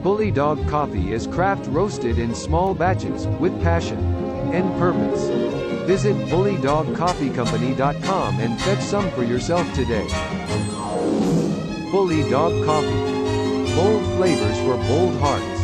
Bully Dog Coffee is craft roasted in small batches, with passion and purpose. Visit bullydogcoffeecompany.com and fetch some for yourself today. Bully Dog Coffee. Bold flavors for bold hearts.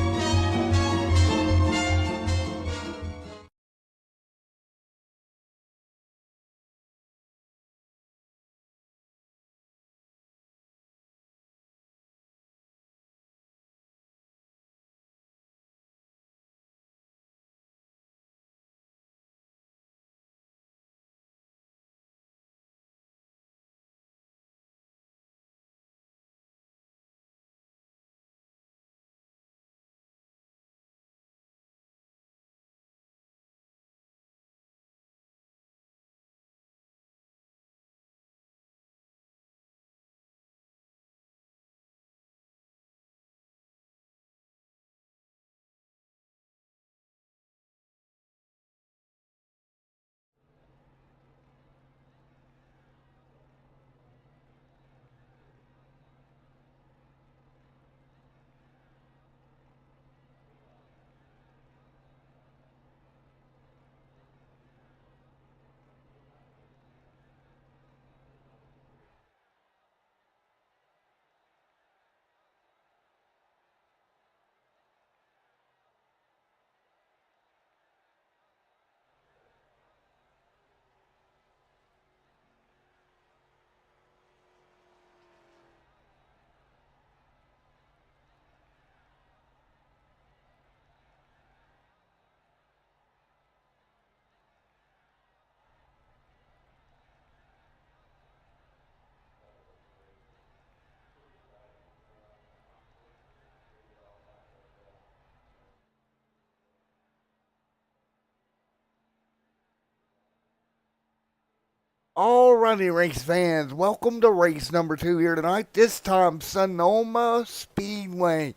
Alrighty, race fans, welcome to race number 2 here tonight. This time, Sonoma Speedway,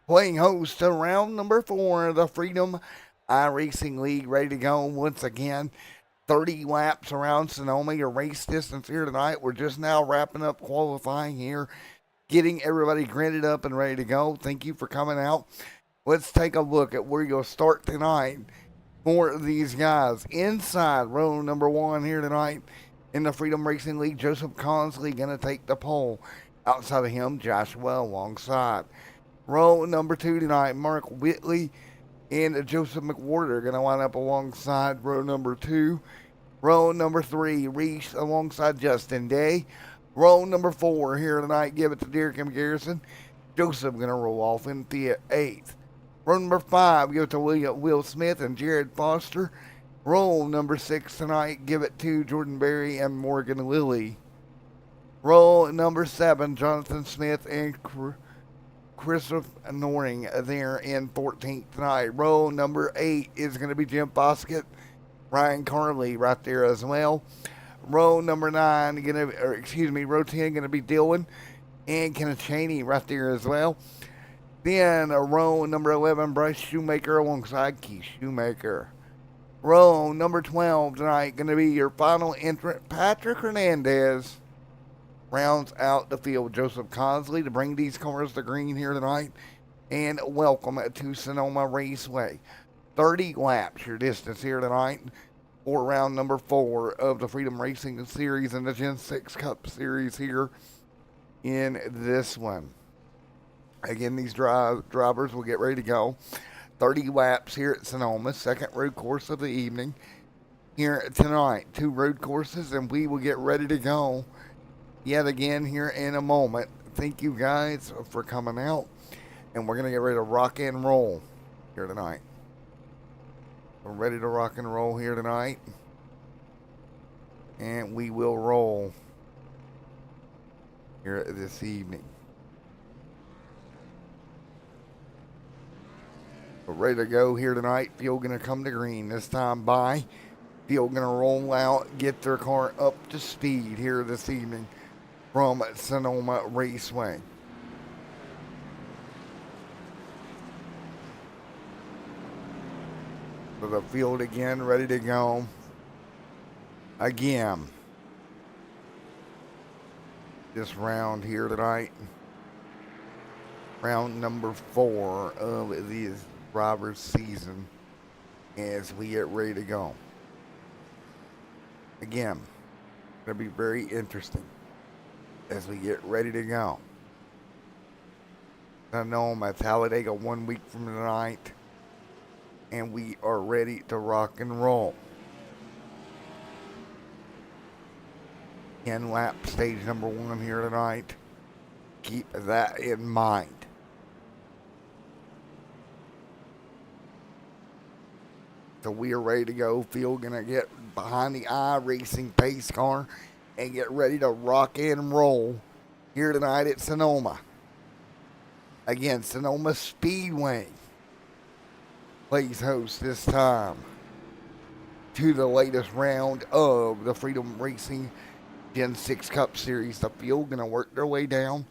playing host to round number 4 of the Freedom iRacing League, ready to go once again. 30 laps around Sonoma, your race distance here tonight. We're just now wrapping up qualifying here, getting everybody graded up and ready to go. Thank you for coming out. Let's take a look at where you'll start tonight for these guys. Inside row number 1 here tonight, in the Freedom Racing League, Joseph Consley going to take the pole. Outside of him, Joshua alongside. Row number 2 tonight, Mark Whitley and Joseph McWhorter going to line up alongside row number 2. Row number 3, Reese alongside Justin Day. Row number 4 here tonight, give it to Derek M. Garrison. Joseph going to roll off in the 8th. Row number 5, give it to Will Smith and Jared Foster. Roll number 6 tonight, give it to Jordan Berry and Morgan Lilly. Roll number 7, Jonathan Smith and Christopher Noring there in 14th tonight. Roll number 8 is going to be Jim Foskett, Ryan Carley right there as well. Row number 9, row 10 going to be Dylan and Kenneth Cheney right there as well. Then row number 11, Bryce Shoemaker alongside Keith Shoemaker. Row number 12 tonight going to be your final entrant, Patrick Hernandez. Rounds out the field, Joseph Consley, to bring these cars to green here tonight. And welcome to Sonoma Raceway. 30 laps your distance here tonight for round number 4 of the Freedom Racing Series and the Gen6 Cup Series here in this one. Again, these drivers will get ready to go. 30 laps here at Sonoma, second road course of the evening here tonight. 2 road courses, and we will get ready to go yet again here in a moment. Thank you guys for coming out, and we're going to get ready to rock and roll here tonight. We're ready to rock and roll here tonight, and we will roll here this evening. We're ready to go here tonight. Field going to come to green this time by. Field going to roll out, get their car up to speed here this evening from Sonoma Raceway. So the field again ready to go. Again. This round here tonight. round number 4 of the driver's season as we get ready to go. Again, going to be very interesting as we get ready to go. I know I'm at Talladega 1 week from tonight, and we are ready to rock and roll. 10 lap stage number 1 here tonight. Keep that in mind. So we are ready to go. Field gonna get behind the iRacing pace car and get ready to rock and roll here tonight at Sonoma. Again, Sonoma Speedway plays host this time to the latest round of the Freedom Racing Gen6 Cup Series. The field gonna work their way down.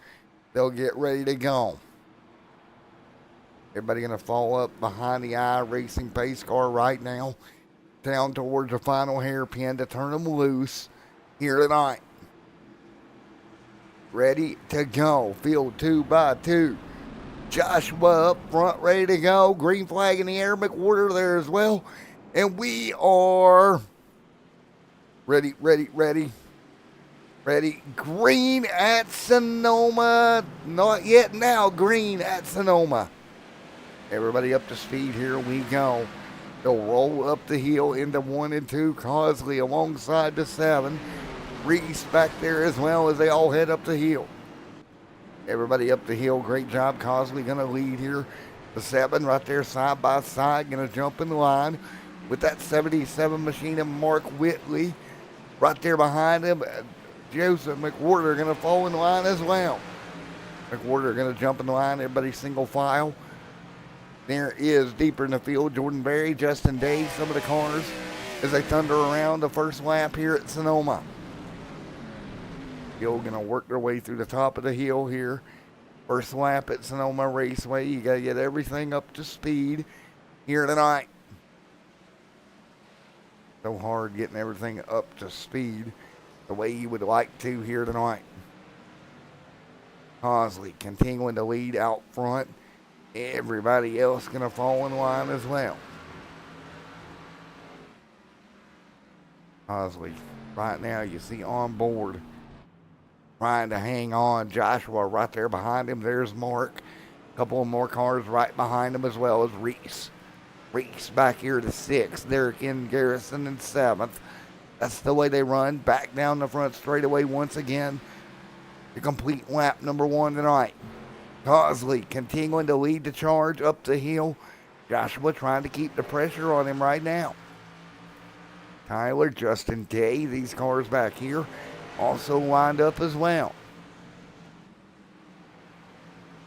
They'll get ready to go. Everybody gonna fall up behind the iRacing pace car right now, down towards the final hairpin to turn them loose here tonight. Ready to go. Field 2 by 2. Joshua up front, ready to go. Green flag in the air. McWhorter there as well. And we are ready. Green at Sonoma. Not yet now. Green at Sonoma. Everybody up to speed. Here we go. They'll roll up the hill into 1 and 2. Cosley alongside the 7. Reese back there as well as they all head up the hill. Everybody up the hill. Great job. Cosley going to lead here. The 7 right there side by side. Going to jump in the line with that 77 machine of Mark Whitley. Right there behind him. Joseph McWhorter going to fall in line as well. McWhorter going to jump in the line. Everybody single file. There is deeper in the field. Jordan Berry, Justin Day, some of the cars as they thunder around the first lap here at Sonoma. Hill going to work their way through the top of the hill here. First lap at Sonoma Raceway. You got to get everything up to speed here tonight. So hard getting everything up to speed the way you would like to here tonight. Cosley continuing to lead out front. Everybody else going to fall in line as well. Cosley, right now you see on board, trying to hang on. Joshua right there behind him. There's Mark. A couple of more cars right behind him as well as Reese. Reese back here to 6th. Derek in Garrison in 7th. That's the way they run. Back down the front straightaway once again to complete lap number 1 tonight. Cosley continuing to lead the charge up the hill. Joshua trying to keep the pressure on him right now. Tyler, Justin Day, these cars back here also lined up as well.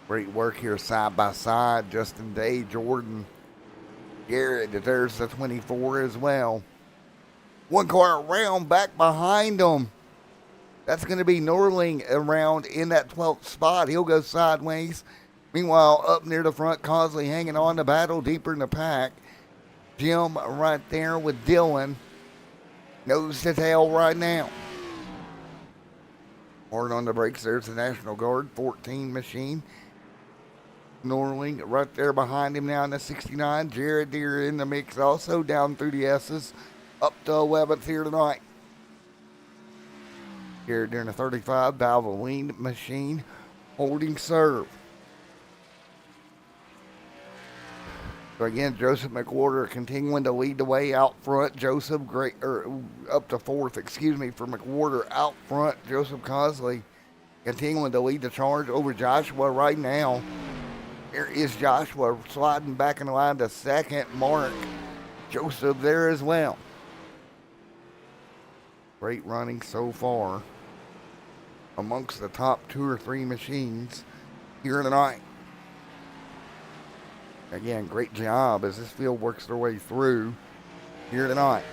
Great work here side by side. Justin Day, Jordan Garrett, there's the 24 as well. One car around back behind them. That's going to be Norling around in that 12th spot. He'll go sideways. Meanwhile, up near the front, Cosley hanging on to battle deeper in the pack. Jim right there with Dylan. Nose to tail right now. Hard on the brakes. There's the National Guard 14 machine. Norling right there behind him now in the 69. Jared Deere in the mix also down through the S's. Up to 11th here tonight. Here during the 35, Valvoline machine holding serve. So again, Joseph McWhorter continuing to lead the way out front. Joseph up to 4th, for McWhorter out front. Joseph Cosley continuing to lead the charge over Joshua right now. Here is Joshua sliding back in the line to 2nd. Mark Joseph there as well. Great running so far amongst the top 2 or 3 machines here tonight. Again, great job as this field works their way through here tonight.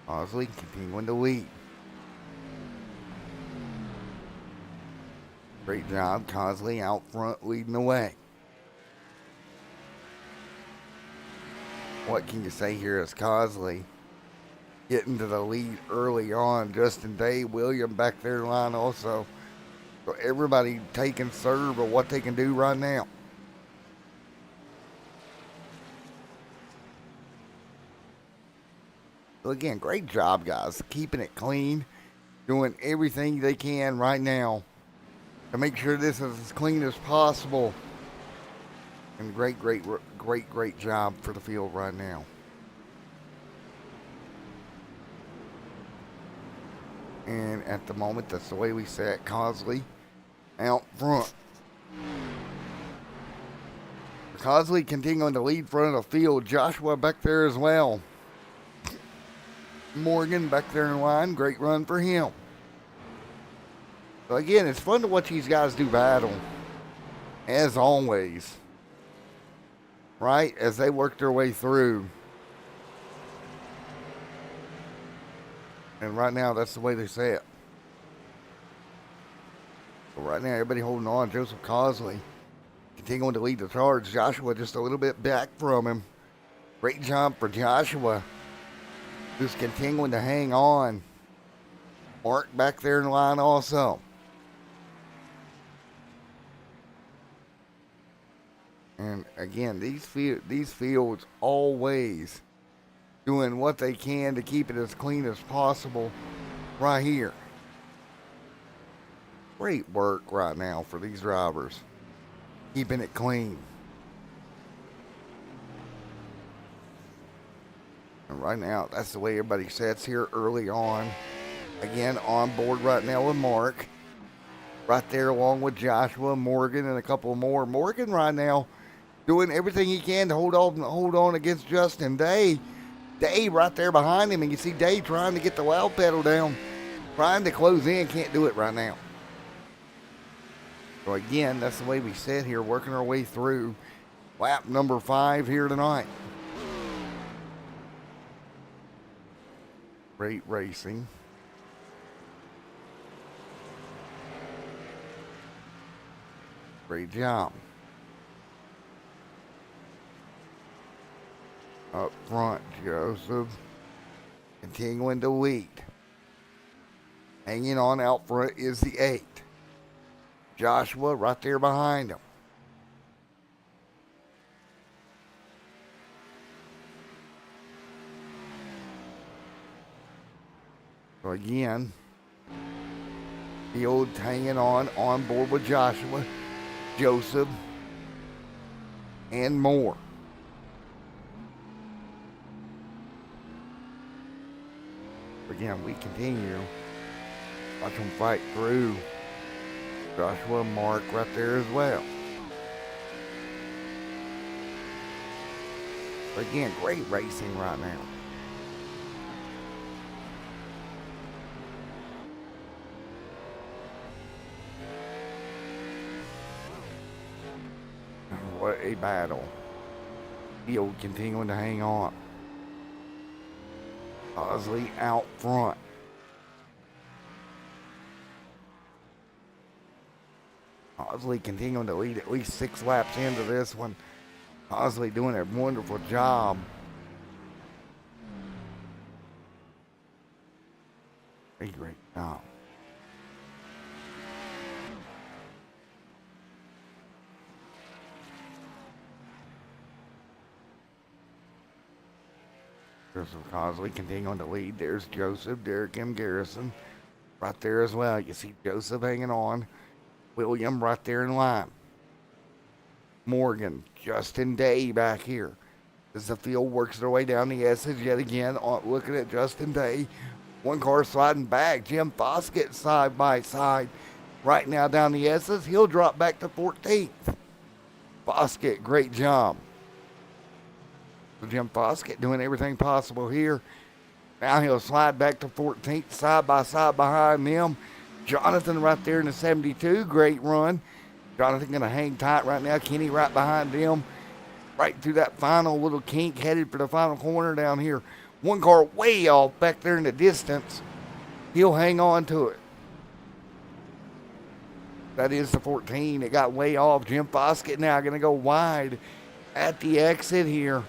Cosley continuing to lead. Great job, Cosley out front leading the way. What can you say here as Cosley getting to the lead early on? Justin Day, William back there line also So everybody taking serve of what they can do right now. So again, great job, guys, keeping it clean, doing everything they can right now to make sure this is as clean as possible. And great job for the field right now. And at the moment, that's the way we set Cosley out front. Cosley continuing to lead front of the field. Joshua back there as well. Morgan back there in line. Great run for him. So again, it's fun to watch these guys do battle. As always. Right? As they work their way through. And right now, that's the way they say it. So right now, everybody holding on. Joseph Cosley continuing to lead the charge. Joshua just a little bit back from him. Great job for Joshua. Just continuing to hang on. Mark back there in line also. And again, these fields always doing what they can to keep it as clean as possible right here. Great work right now for these drivers. Keeping it clean. And right now, that's the way everybody sets here early on. Again, on board right now with Mark. Right there along with Joshua, Morgan, and a couple more. Morgan right now doing everything he can to hold on against Justin Day. Day right there behind him, and you see Day trying to get the loud pedal down, trying to close in, can't do it right now. So again, that's the way we sit here, working our way through lap number 5 here tonight. Great racing. Great job. Up front, Joseph continuing to lead. Hanging on out front is the 8. Joshua right there behind him. So again, Field hanging on board with Joshua, Joseph, and more. Again, we continue. Watch them fight through. Joshua, Mark right there as well. But again, great racing right now. What a battle. Field continuing to hang on. Cosley out front. Cosley continuing to lead at least 6 laps into this one. Cosley doing a wonderful job. A great job. Joseph Cosley continuing to lead. There's Joseph, Derek M. Garrison right there as well. You see Joseph hanging on. William right there in line. Morgan, Justin Day back here. As the field works their way down the S's yet again, looking at Justin Day. One car sliding back. Jim Foskett side by side. Right now down the S's. He'll drop back to 14th. Foskett, great job. So Jim Foskett doing everything possible here. Now he'll slide back to 14th, side by side behind them. Jonathan right there in the 72. Great run. Jonathan going to hang tight right now. Kenny right behind them. Right through that final little kink, headed for the final corner down here. One car way off back there in the distance. He'll hang on to it. That is the 14. It got way off. Jim Foskett now going to go wide at the exit here.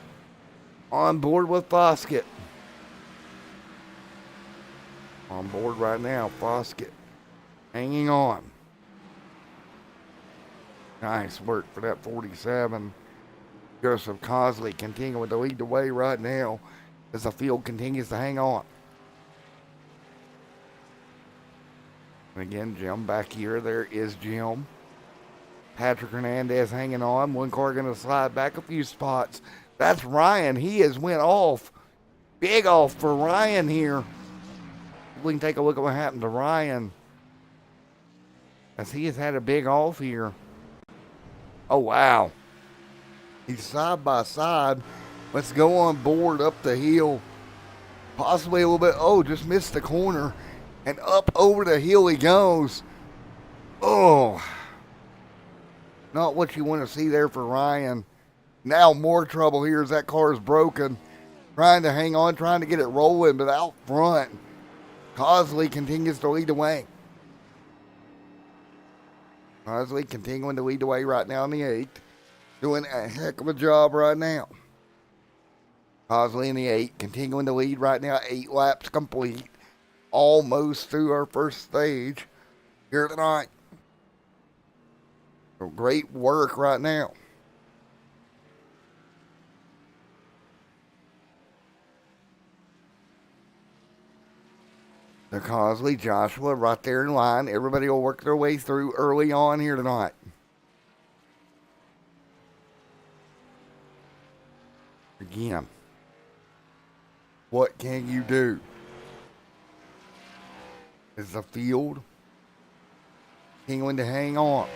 On board with Foskett. On board right now, Foskett. Hanging on. Nice work for that 47. Joseph Cosley continuing to lead the way right now as the field continues to hang on. And again, Jim back here. There is Jim. Patrick Hernandez hanging on. One car going to slide back a few spots. That's Ryan. He has went off. Big off for Ryan here. We can take a look at what happened to Ryan, as he has had a big off here. Oh, wow. He's side by side. Let's go on board up the hill. Possibly a little bit. Oh, just missed the corner. And up over the hill he goes. Oh. Not what you want to see there for Ryan. Now more trouble here as that car is broken. Trying to hang on, trying to get it rolling, but out front, Cosley continues to lead the way. Cosley continuing to lead the way right now in the 8th. Doing a heck of a job right now. Cosley in the 8, continuing to lead right now. 8 laps complete. Almost through our first stage here tonight. So great work right now. The Cosley, Joshua right there in line. Everybody will work their way through early on here tonight. Again, what can you do? Is the field continuing to hang on?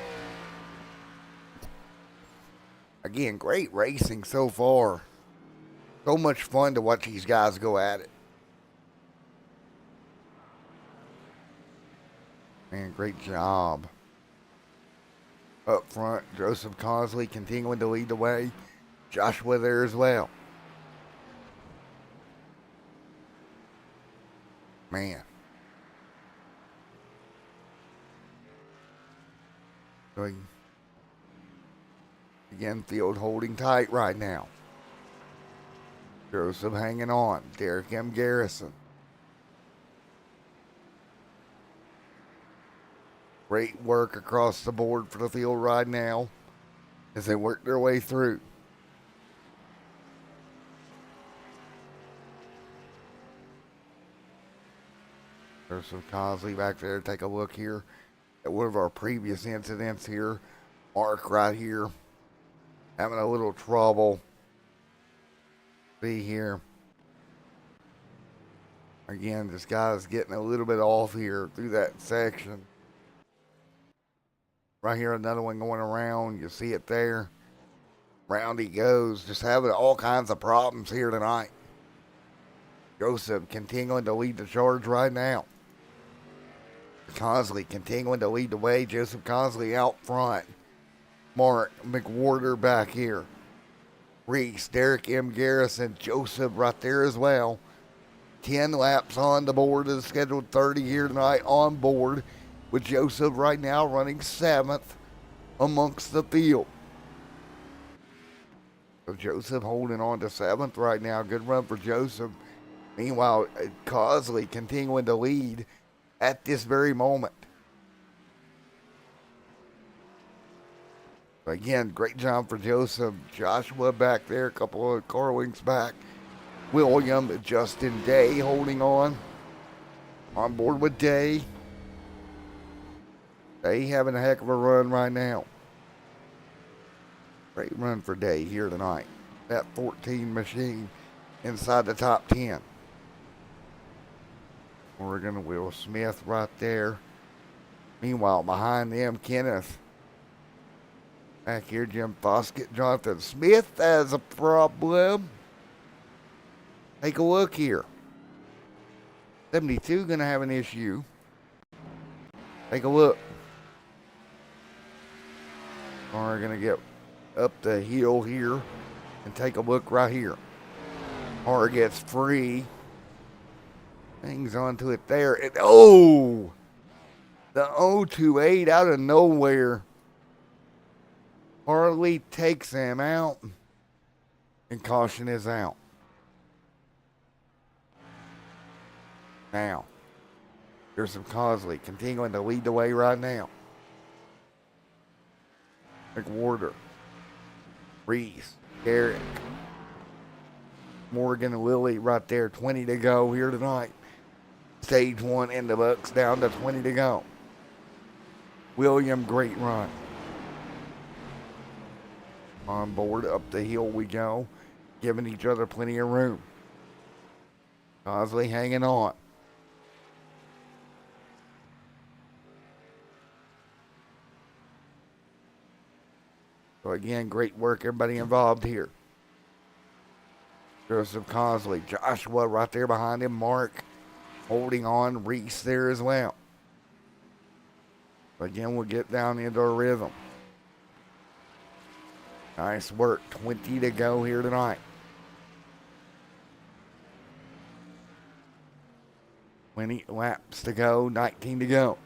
Again, great racing so far. So much fun to watch these guys go at it. Man, great job. Up front, Joseph Cosley continuing to lead the way. Joshua there as well. Man. Going. Again, field holding tight right now. Joseph hanging on. Derek M. Garrison. Great work across the board for the field right now as they work their way through. There's some Cosley back there. Take a look here at one of our previous incidents here. Mark right here having a little trouble. See here. Again, this guy is getting a little bit off here through that section. Right here, another one going around. You see it there. Round he goes. Just having all kinds of problems here tonight. Joseph continuing to lead the charge right now. Cosley continuing to lead the way. Joseph Cosley out front. Mark McWhorter back here. Reese, Derek M. Garrison, Joseph right there as well. 10 laps on the board. The scheduled 30 here tonight on board, with Joseph right now running 7th amongst the field. So Joseph holding on to 7th right now. Good run for Joseph. Meanwhile, Cosley continuing to lead at this very moment. Again, great job for Joseph. Joshua back there, a couple of car links back. William, Justin Day holding on board with Day. Day having a heck of a run right now. Great run for Day here tonight. That 14 machine inside the top 10. Oregon, Will Smith right there. Meanwhile, behind them, Kenneth. Back here, Jim Foskett. Jonathan Smith has a problem. Take a look here. 72 going to have an issue. Take a look. We're going to get up the hill here and take a look right here. Car gets free. Hangs onto it there. And, oh! The 028 out of nowhere. Harley takes him out. And caution is out. Now, there's some Cosley continuing to lead the way right now. McWhorter, Reese, Garrett, Morgan, and Lily right there. 20 to go here tonight. Stage 1 in the books, down to 20 to go. William, great run. On board, up the hill we go, giving each other plenty of room. Cosley hanging on. So again, great work, everybody involved here. Joseph Cosley, Joshua right there behind him, Mark holding on, Reese there as well. Again, we'll get down into our rhythm. Nice work, 20 to go here tonight. 20 laps to go, 19 to go.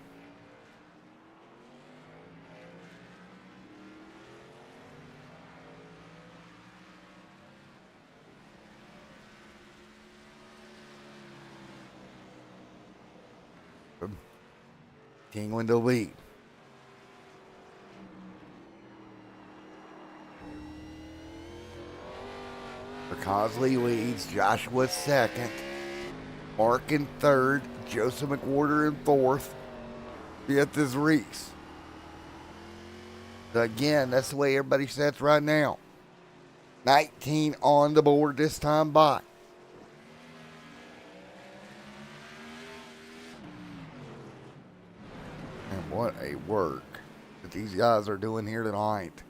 Continuing to lead. Cosley leads, Joshua second, Mark in third, Joseph McWhorter in fourth, fifth is Reese. So again, that's the way everybody sets right now. 19 on the board this time by. And what a work that these guys are doing here tonight.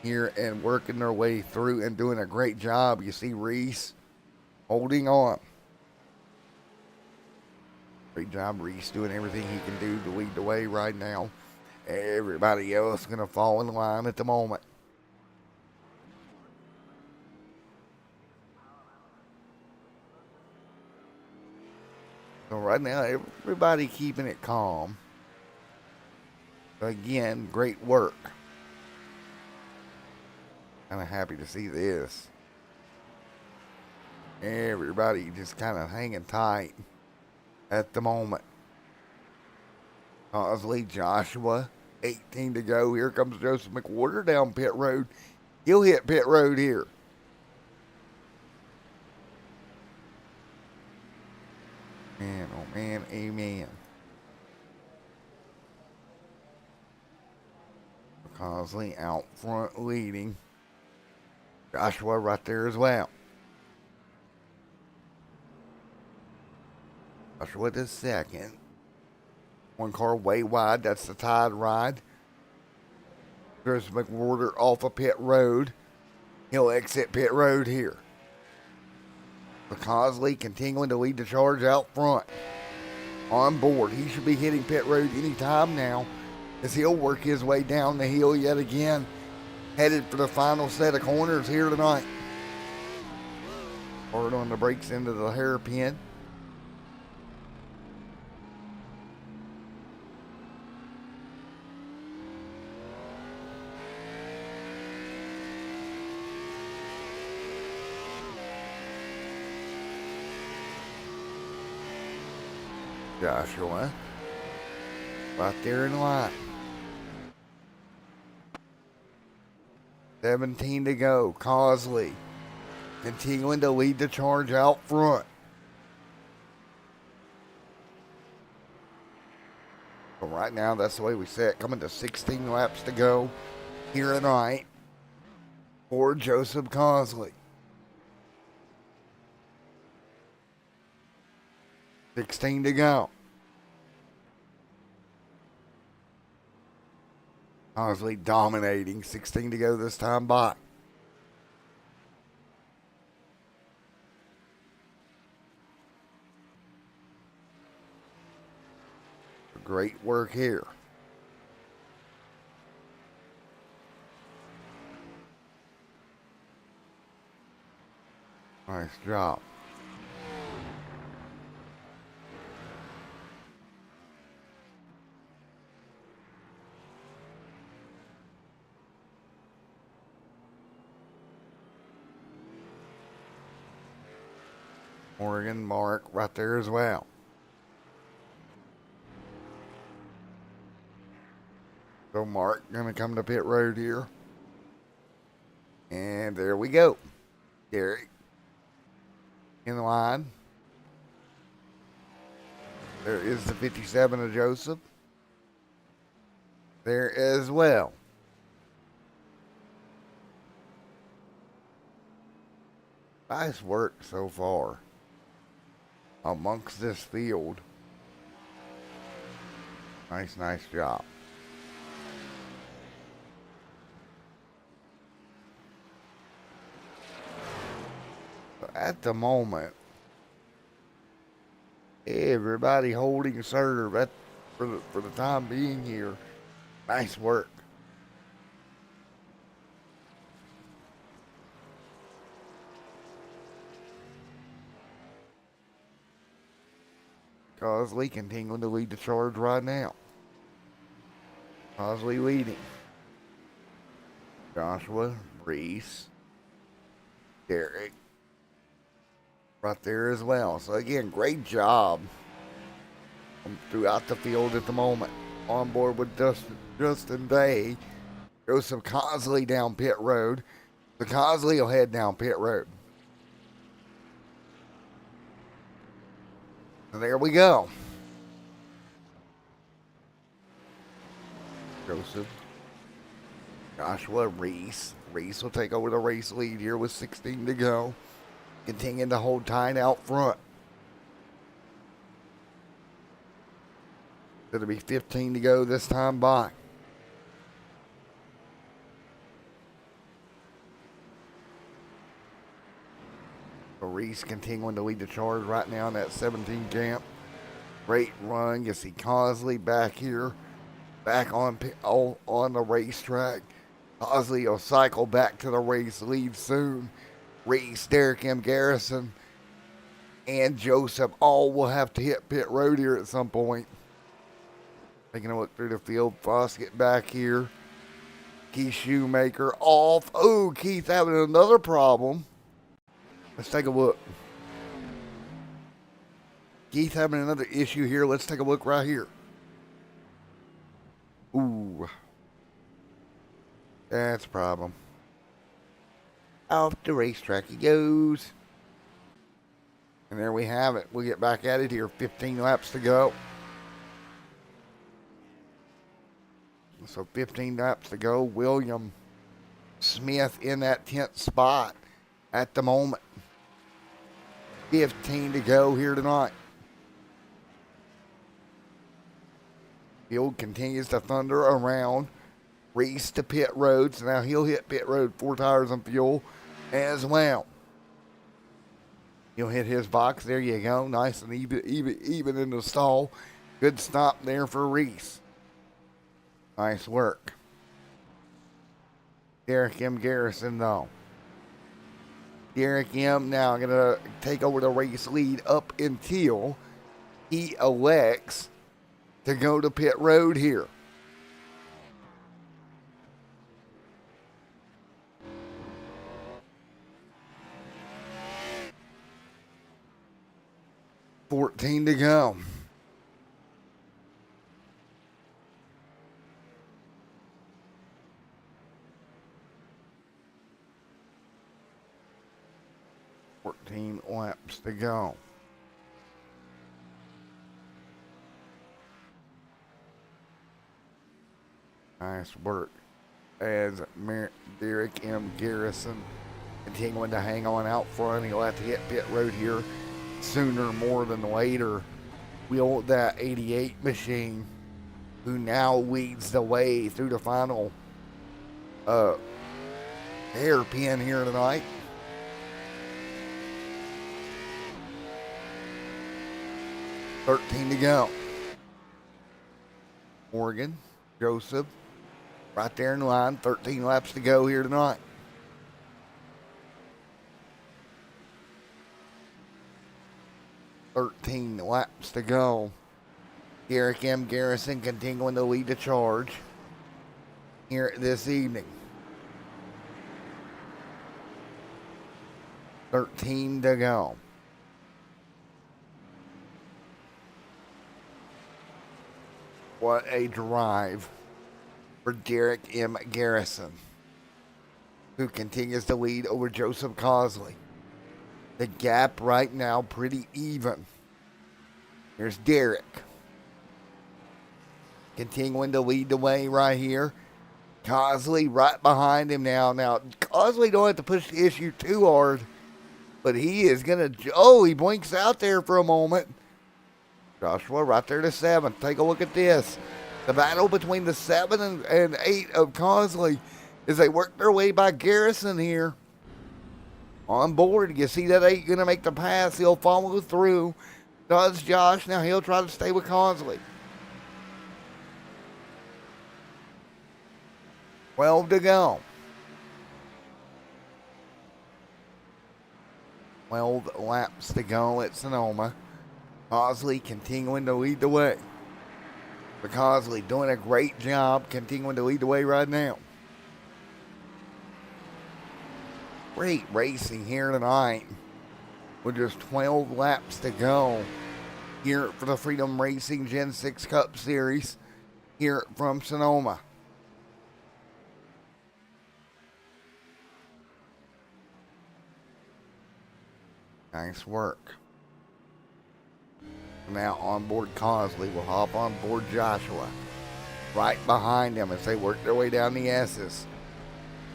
Here and working their way through and doing a great job. You see Reese holding on. Great job, Reese, doing everything he can do to lead the way right now. Everybody else going to fall in line at the moment. So right now, everybody keeping it calm. Again, great work. Kind of happy to see this. Everybody just kind of hanging tight at the moment. Cosley, Joshua, 18 to go. Here comes Joseph McWhorter down pit road. He'll hit pit road here. Man, oh man, amen. Cosley out front leading. Joshua right there as well. Joshua the second. One car way wide. That's the Tide ride. There's McWhorter off of pit road. He'll exit pit road here. Cosley continuing to lead the charge out front. On board. He should be hitting pit road anytime now, as he'll work his way down the hill yet again. Headed for the final set of corners here tonight. Hard on the brakes into the hairpin. Joshua right there in line. 17 to go. Cosley continuing to lead the charge out front. So right now, that's the way we set. Coming to 16 laps to go here tonight for Joseph Cosley. 16 to go. Cosley dominating. 16 to go this time by. Great work here. Nice job. Morgan, Mark right there as well. So Mark gonna come to pit road here. And there we go. Derek in line. There is the 57 of Joseph. There as well. Nice work so far amongst this field. Nice job. So at the moment, everybody holding serve for the time being here. Nice work. Cosley continuing to lead the charge right now. Cosley leading. Joshua, Reese, Derek, right there as well. So again, great job throughout the field at the moment. On board with Justin Day. Joseph Cosley down pit road. The Cosley will head down pit road. And there we go. Joseph, Joshua, Reese. Reese will take over the race lead here with 16 to go. Continuing to hold tight out front. It'll be 15 to go this time by. Reese continuing to lead the charge right now in that 17 camp. Great run. You see Cosley back here, back on the racetrack. Cosley will cycle back to the race lead soon. Reese, Derek M. Garrison, and Joseph all will have to hit pit road here at some point. Taking a look through the field. Foskett back here. Keith Shoemaker off. Oh, Keith having another problem. Let's take a look. Keith having another issue here. Let's take a look right here. Ooh. That's a problem. Off the racetrack he goes. And there we have it. We'll get back at it here. 15 laps to go. So 15 laps to go. William Smith in that 10th spot at the moment. 15 to go here tonight. Field continues to thunder around. Reese to pit road. So now he'll hit pit road. 4 tires on fuel as well. He'll hit his box. There you go. Nice and even in the stall. Good stop there for Reese. Nice work. Derek M. Garrison though. Derek M. now going to take over the race lead up until he elects to go to pit road here. $14 to go. Laps to go. Nice work as Derek M. Garrison continuing to hang on out front. He'll have to hit pit road here sooner more than later. Will that 88 machine, who now leads the way through the final hairpin here tonight. $13 to go. Morgan, Joseph, right there in line. 13 laps to go here tonight. $13 laps to go. Derek M. Garrison continuing to lead the charge here this evening. 13 to go. What a drive for Derek M. Garrison, who continues to lead over Joseph Cosley. The gap right now pretty even. Here's Derek, continuing to lead the way right here. Cosley right behind him now. Now, Cosley don't have to push the issue too hard, but he is going to... Oh, he blinks out there for a moment. Joshua right there to 7. Take a look at this. The battle between the 7 and 8 of Cosley as they work their way by Garrison here. On board, you see that 8 going to make the pass. He'll follow through. Does Josh. Now he'll try to stay with Cosley. 12 to go. 12 laps to go at Sonoma. Cosley continuing to lead the way. But Cosley doing a great job continuing to lead the way right now. Great racing here tonight with just 12 laps to go here for the Freedom Racing Gen 6 Cup Series here from Sonoma. Nice work. Now on board Cosley will hop on board Joshua. Right behind him as they work their way down the S's.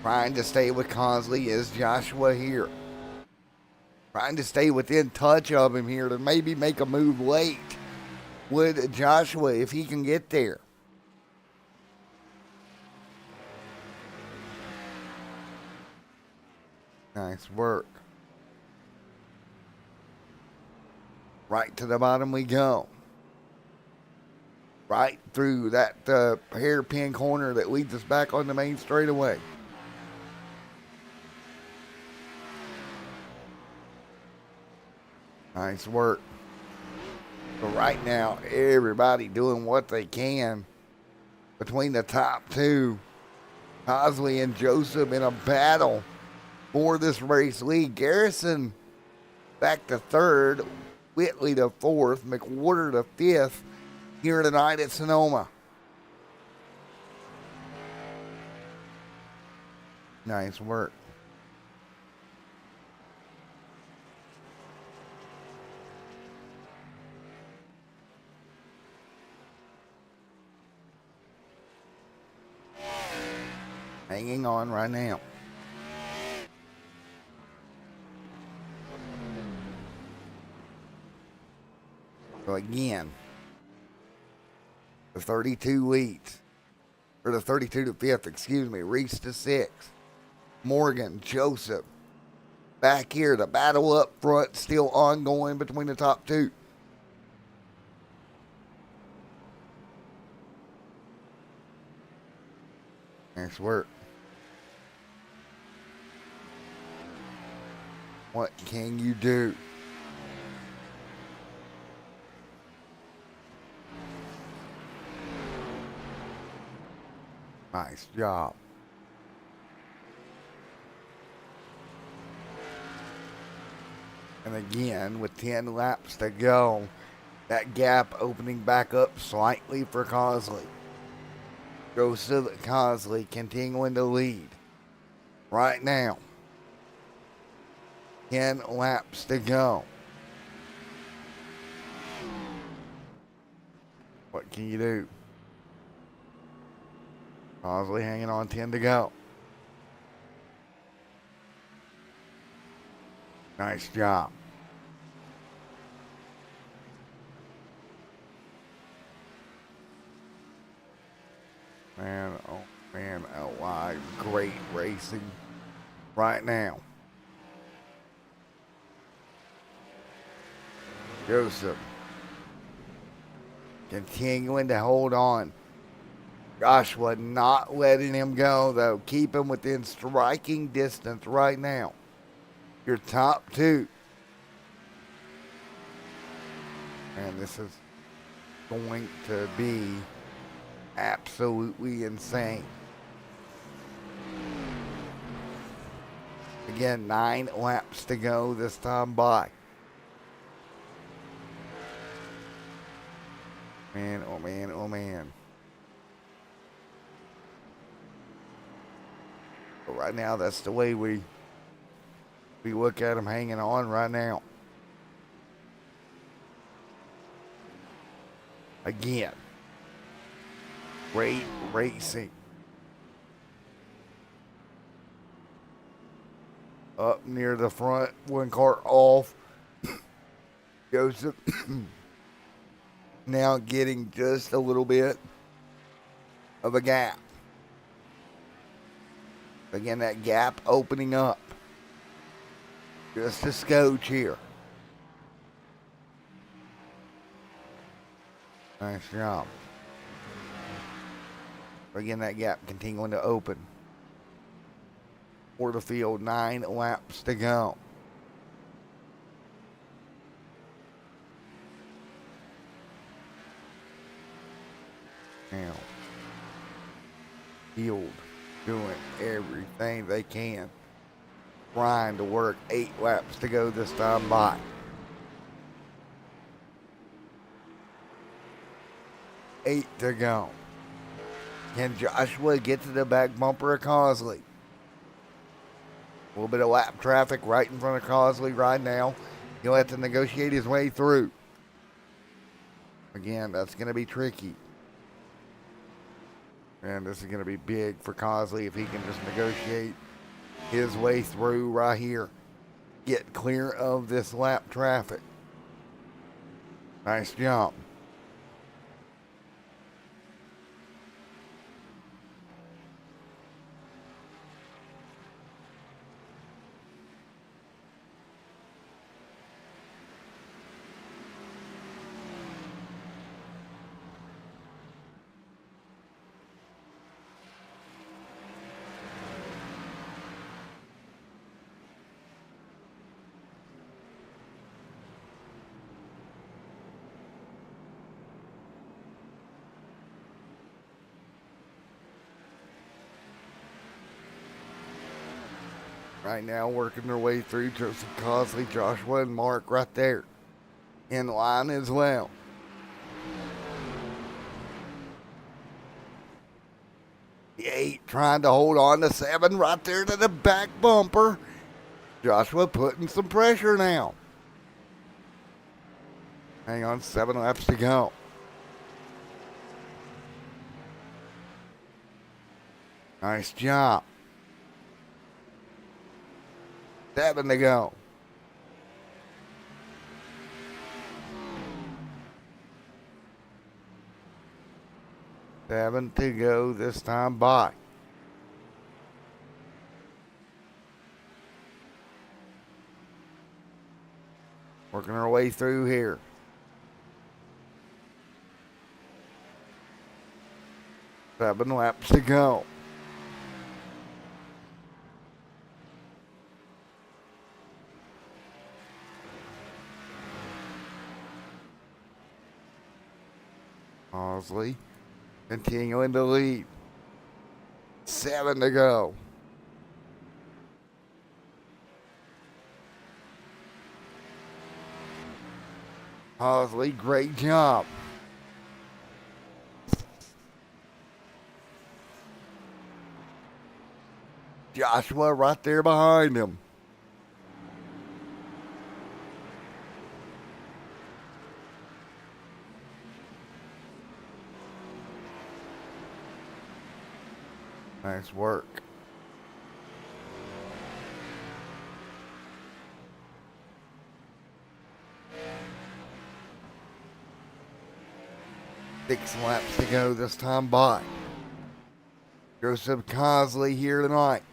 Trying to stay with Cosley is Joshua here. Trying to stay within touch of him here to maybe make a move late with Joshua if he can get there. Nice work. Right to the bottom we go. Right through that hairpin corner that leads us back on the main straightaway. Nice work. But right now, everybody doing what they can between the top 2. Cosley and Joseph in a battle for this race lead. Garrison back to 3rd. Whitley to 4th, McWhorter to 5th here tonight at Sonoma. Nice work. Hanging on right now. So again, the 32 leads, or the 32 to 5th, excuse me, Reese to 6th. Morgan, Joseph, back here, the battle up front still ongoing between the top 2. Nice work. What can you do? Nice job. And again, with 10 laps to go, that gap opening back up slightly for Cosley. Joseph Cosley continuing to lead right now. 10 laps to go. What can you do? Cosley hanging on, 10 to go. Nice job. Man, oh my, great racing right now. Joseph continuing to hold on. Joshua not letting him go, though. Keep him within striking distance right now. Your top 2. And this is going to be absolutely insane. Again, 9 laps to go this time by. Man, oh man, oh man. right now, that's the way we look at him hanging on right now. Again, great racing. Up near the front, one car off. Joseph now getting just a little bit of a gap. Again, that gap opening up. Just a scotch here. Nice job. Again, that gap continuing to open. For the field, 9 laps to go. Now, field doing everything they can. Trying to work 8 laps to go this time by. Eight to go. Can Joshua get to the back bumper of Cosley? A little bit of lap traffic right in front of Cosley right now. He'll have to negotiate his way through. Again, that's going to be tricky. And this is going to be big for Cosley if he can just negotiate his way through right here. Get clear of this lap traffic. Nice jump. Right now, working their way through Joseph Cosley, Joshua, and Mark right there. In line as well. The 8 trying to hold on to 7 right there to the back bumper. Joshua putting some pressure now. Hang on, 7 laps to go. Nice job. 7 to go. Seven to go this time by. Working our way through here. Seven laps to go. Bosley continuing to lead. 7 to go. Bosley, great job. Joshua right there behind him. Nice work. Six laps to go this time by. Joseph Cosley here tonight.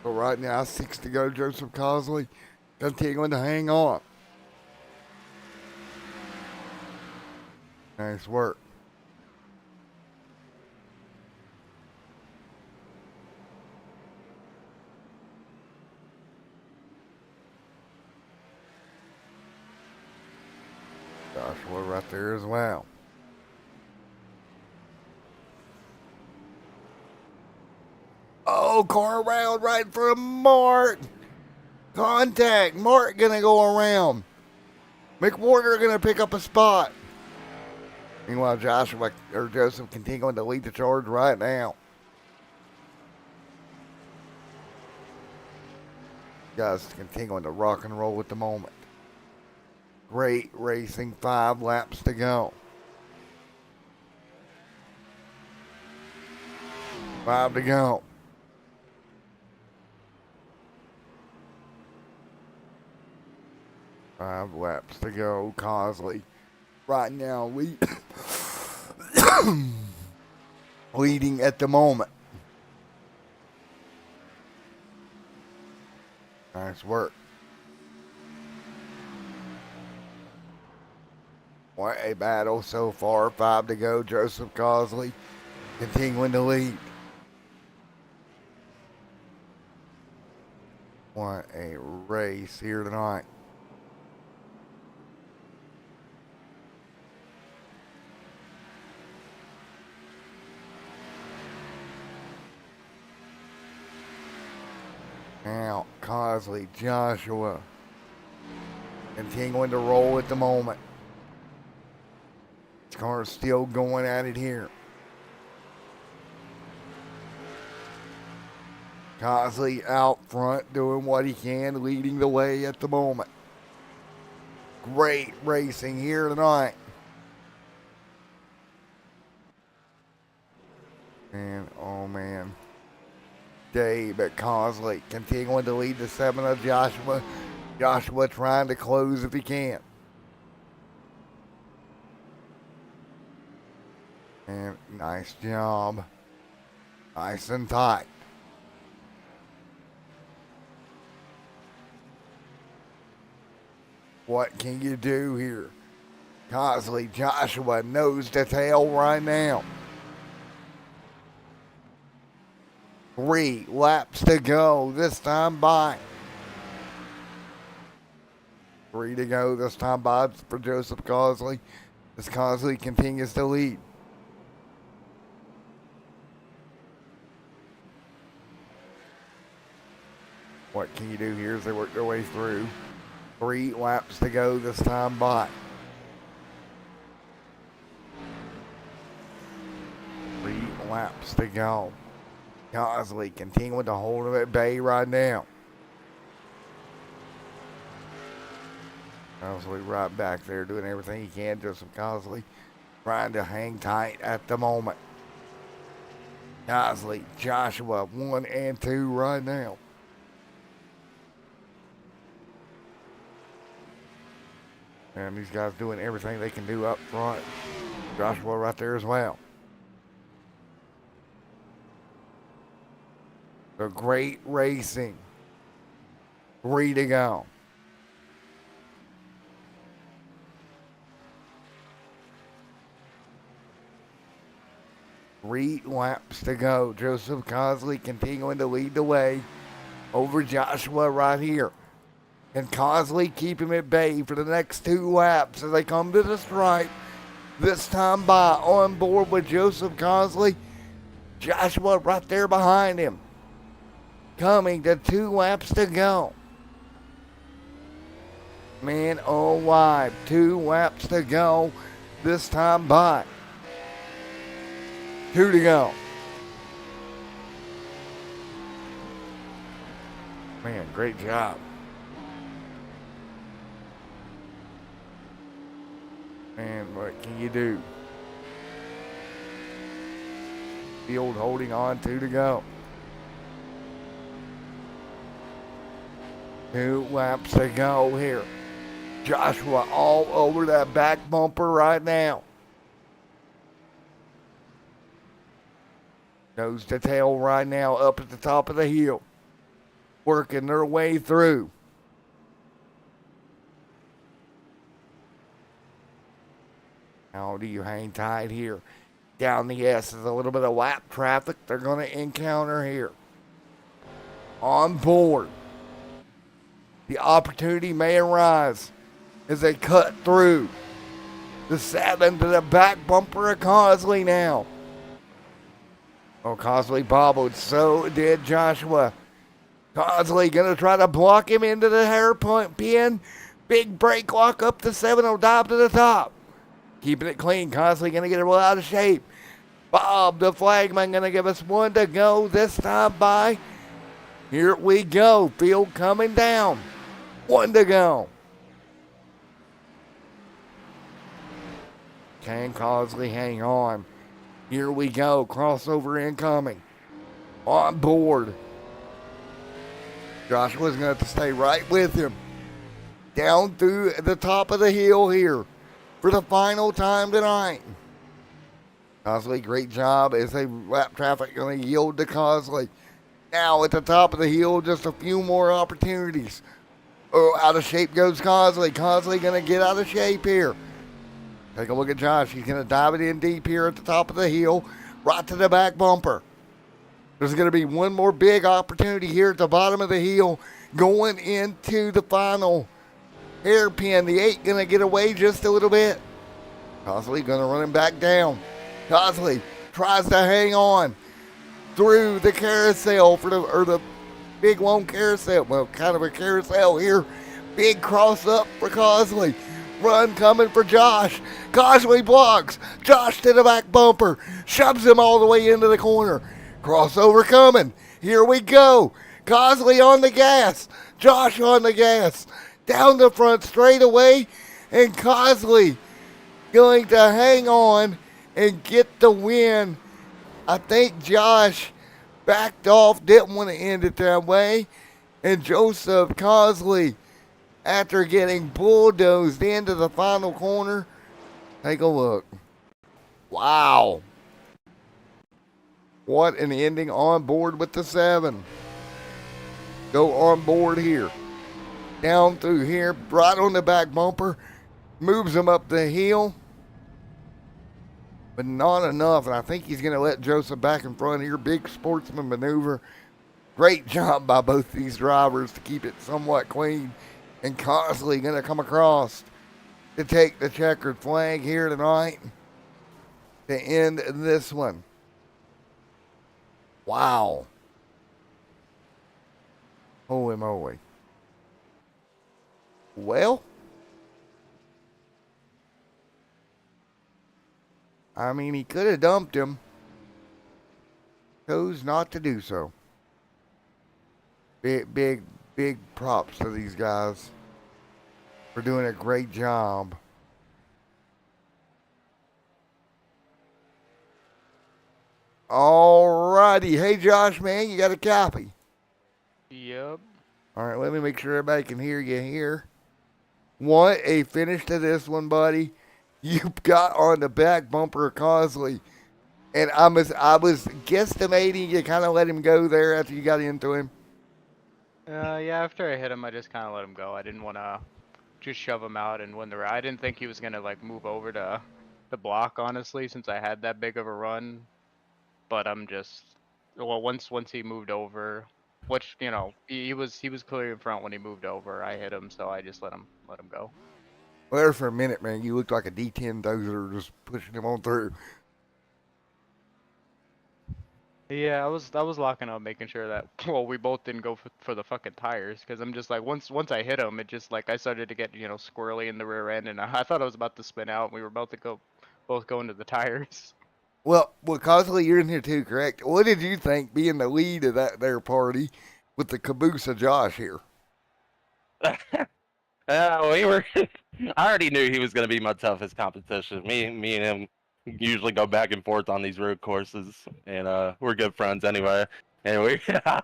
So right now, 6 to go. Joseph Cosley continuing to hang on. Nice work. Joshua right there as well. Oh, car around right for Mark. Contact. Mark gonna go around. McWhorter gonna pick up a spot. Meanwhile, Joseph continuing to lead the charge right now. Guys continuing to rock and roll at the moment. Great racing, 5 laps to go. 5 to go. Five laps to go. Cosley right now leading at the moment. Nice work. What a battle so far. 5 to go. Joseph Cosley continuing to lead. What a race here tonight. Now, Cosley, Joshua, continuing to roll at the moment. This car is still going at it here. Cosley out front doing what he can, leading the way at the moment. Great racing here tonight. And, oh man. Dave at Cosley continuing to lead the 7 of Joshua. Joshua trying to close if he can. And nice job. Nice and tight. What can you do here? Cosley, Joshua, nose to tail right now. 3 laps to go this time by. 3 to go this time by for Joseph Cosley as Cosley continues to lead. What can you do here as they work their way through? 3 laps to go this time by. 3 laps to go. Cosley continuing to hold him at bay right now. Cosley right back there doing everything he can. Joseph Cosley trying to hang tight at the moment. Cosley, Joshua, 1 and 2 right now. And these guys doing everything they can do up front. Joshua right there as well. So great racing. 3 to go. Three laps to go. Joseph Cosley continuing to lead the way over Joshua right here. And Cosley keep him at bay for the next 2 laps as they come to the stripe. This time by on board with Joseph Cosley. Joshua right there behind him. Coming to 2 laps to go. Man, oh wide. 2 laps to go this time by. 2 to go. Man, great job. Man, what can you do? Field holding on, 2 to go. 2 laps to go here. Joshua all over that back bumper right now. Nose to tail right now up at the top of the hill. Working their way through. How do you hang tight here? Down the S is a little bit of lap traffic they're going to encounter here. On board. The opportunity may arise as they cut through the 7 to the back bumper of Cosley now. Oh, Cosley bobbled. So did Joshua. Cosley gonna try to block him into the hairpin pin. Big break lock up to 7. Will dive to the top. Keeping it clean. Cosley gonna get it well out of shape. Bob, the flagman, gonna give us 1 to go this time by. Here we go. Field coming down. 1 to go. Can Cosley hang on? Here we go. Crossover incoming. On board. Joshua's going to have to stay right with him. Down through the top of the hill here for the final time tonight. Cosley, great job as they lap traffic going to yield to Cosley. Now at the top of the hill, just a few more opportunities. Oh, out of shape goes Cosley. Cosley going to get out of shape here. Take a look at Josh. He's going to dive it in deep here at the top of the hill, right to the back bumper. There's going to be one more big opportunity here at the bottom of the hill going into the final hairpin. The 8 going to get away just a little bit. Cosley going to run him back down. Cosley tries to hang on through the carousel for the big long carousel. Well, kind of a carousel here. Big cross up for Cosley. Run coming for Josh. Cosley blocks. Josh to the back bumper. Shoves him all the way into the corner. Crossover coming. Here we go. Cosley on the gas. Josh on the gas. Down the front straight away. And Cosley going to hang on and get the win. I think Josh backed off. Didn't want to end it that way. And Joseph Cosley, after getting bulldozed into the final corner, take a look. Wow. What an ending on board with the 7. Go on board here. Down through here, right on the back bumper. Moves him up the hill. But not enough, and I think he's going to let Joseph back in front here. Big sportsman maneuver. Great job by both these drivers to keep it somewhat clean. And Cosley going to come across to take the checkered flag here tonight to end this one. Wow. Holy moly. Well, I mean, he could have dumped him. Chose not to do so. Big props to these guys for doing a great job. Alrighty. Hey, Josh, man, you got a copy? Yep. All right, let me make sure everybody can hear you here. What a finish to this one, buddy. You got on the back bumper of Cosley. And I was guesstimating you kind of let him go there after you got into him. Yeah, after I hit him, I just kind of let him go. I didn't want to just shove him out and win the race. I didn't think he was going to, like, move over to the block, honestly, since I had that big of a run. But I'm just... Well, once he moved over, which, you know, he was clearly in front when he moved over. I hit him, so I just let him go. Well, there for a minute, man, you looked like a D10 dozer just pushing him on through. Yeah, I was locking up, making sure that, well, we both didn't go for the fucking tires, because I'm just like, once I hit him, it just, like, I started to get, you know, squirrely in the rear end, and I thought I was about to spin out, and we were about to both go into the tires. Well, Cosley, you're in here too, correct? What did you think being the lead of that there party with the caboose of Josh here? We were. I already knew he was going to be my toughest competition. Me and him usually go back and forth on these road courses, and we're good friends anyway. And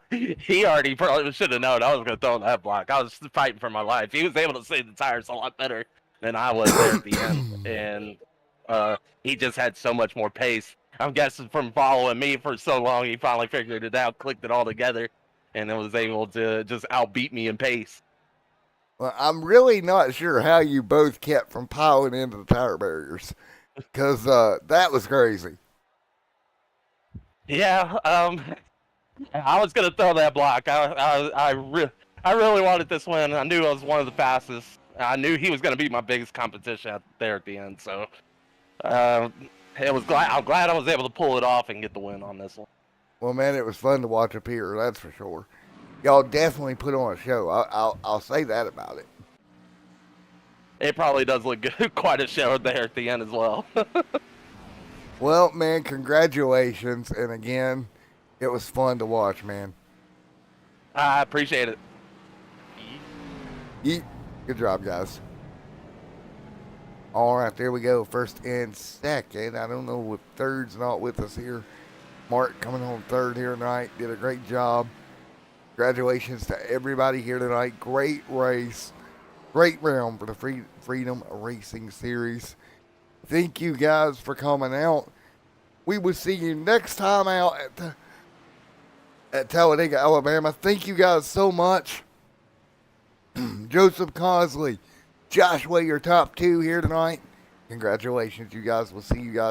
he already probably should have known I was going to throw in that block. I was fighting for my life. He was able to see the tires a lot better than I was there at the end, and he just had so much more pace. I'm guessing from following me for so long, he finally figured it out, clicked it all together, and then was able to just outbeat me in pace. Well, I'm really not sure how you both kept from piling into the tire barriers, because that was crazy. Yeah, I was gonna throw that block. I really wanted this win. I knew I was one of the fastest. I knew he was gonna be my biggest competition there at the end. So, I'm glad I was able to pull it off and get the win on this one. Well, man, it was fun to watch up here. That's for sure. Y'all definitely put on a show. I'll say that about it. It probably does look good. Quite a show there at the end as well. Well, man, congratulations. And again, it was fun to watch, man. I appreciate it. Yeet. Good job, guys. All right, there we go. First and second. I don't know if third's not with us here. Mark coming home third here tonight. Did a great job. Congratulations to everybody here tonight. Great race. Great round for the Freedom Racing Series. Thank you guys for coming out. We will see you next time out at Talladega, Alabama. Thank you guys so much. Joseph Cosley, Joshua, your top two here tonight. Congratulations, you guys. We'll see you guys.